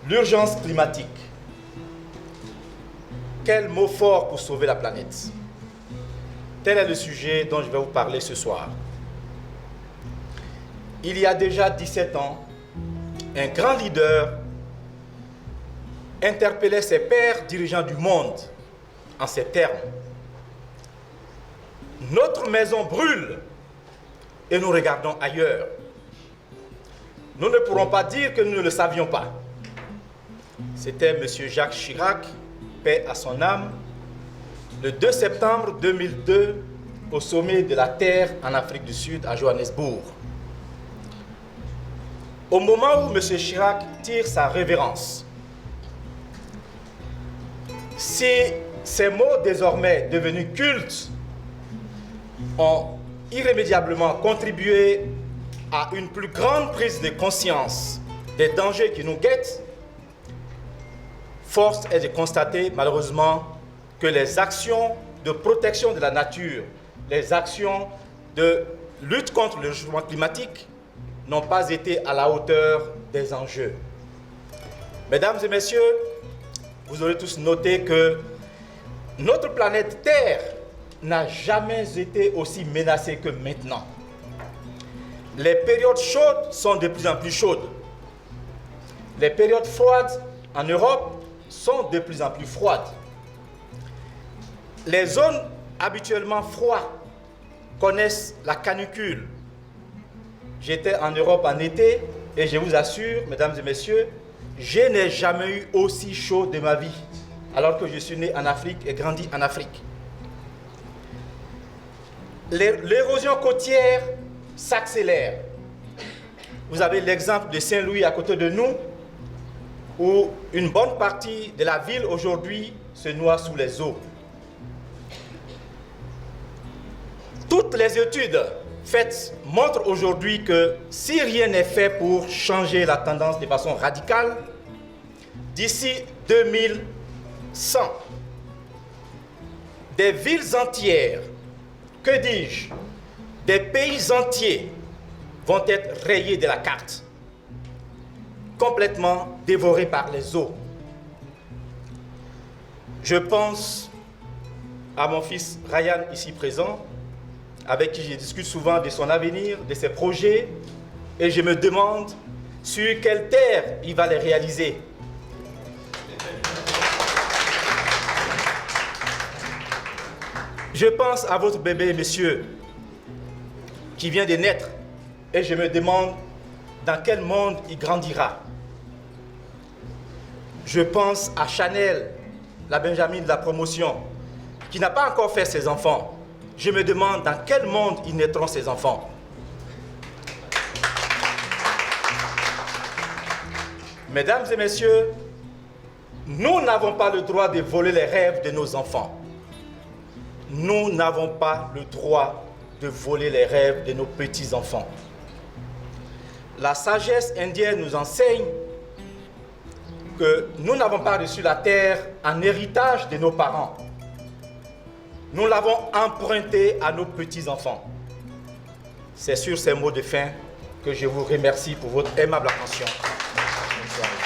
L'urgence climatique. Quel mot fort pour sauver la planète. Tel est le sujet dont je vais vous parler ce soir. Il y a déjà 17 ans, un grand leader interpellait ses pairs dirigeants du monde en ces termes. Notre maison brûle et nous regardons ailleurs. Nous ne pourrons pas dire que nous ne le savions pas. C'était M. Jacques Chirac, paix à son âme, le 2 septembre 2002 au sommet de la Terre en Afrique du Sud à Johannesburg. Au moment où M. Chirac tire sa révérence, si ces mots désormais devenus cultes ont irrémédiablement contribué à une plus grande prise de conscience des dangers qui nous guettent, force est de constater malheureusement que les actions de protection de la nature, les actions de lutte contre le changement climatique n'ont pas été à la hauteur des enjeux. Mesdames et messieurs, vous aurez tous noté que notre planète Terre n'a jamais été aussi menacée que maintenant. Les périodes chaudes sont de plus en plus chaudes. Les périodes froides en Europe sont de plus en plus froides. Les zones habituellement froides connaissent la canicule. J'étais en Europe en été et je vous assure, mesdames et messieurs, je n'ai jamais eu aussi chaud de ma vie, alors que je suis né en Afrique et grandi en Afrique. L'érosion côtière s'accélère. Vous avez l'exemple de Saint-Louis à côté de nous, où une bonne partie de la ville aujourd'hui se noie sous les eaux. Toutes les études faites montrent aujourd'hui que si rien n'est fait pour changer la tendance de façon radicale, d'ici 2100, des villes entières, que dis-je, des pays entiers vont être rayés de la carte, complètement dévorés par les eaux. Je pense à mon fils Ryan ici présent, avec qui je discute souvent de son avenir, de ses projets, et je me demande sur quelle terre il va les réaliser. Je pense à votre bébé, monsieur, qui vient de naître, et je me demande dans quel monde il grandira. Je pense à Chanel, la Benjamin de la promotion, qui n'a pas encore fait ses enfants. Je me demande dans quel monde ils naîtront ces enfants. Mesdames et messieurs, nous n'avons pas le droit de voler les rêves de nos enfants. Nous n'avons pas le droit de voler les rêves de nos petits-enfants. La sagesse indienne nous enseigne que nous n'avons pas reçu la terre en héritage de nos parents. Nous l'avons emprunté à nos petits-enfants. C'est sur ces mots de fin que je vous remercie pour votre aimable attention. Bonne soirée.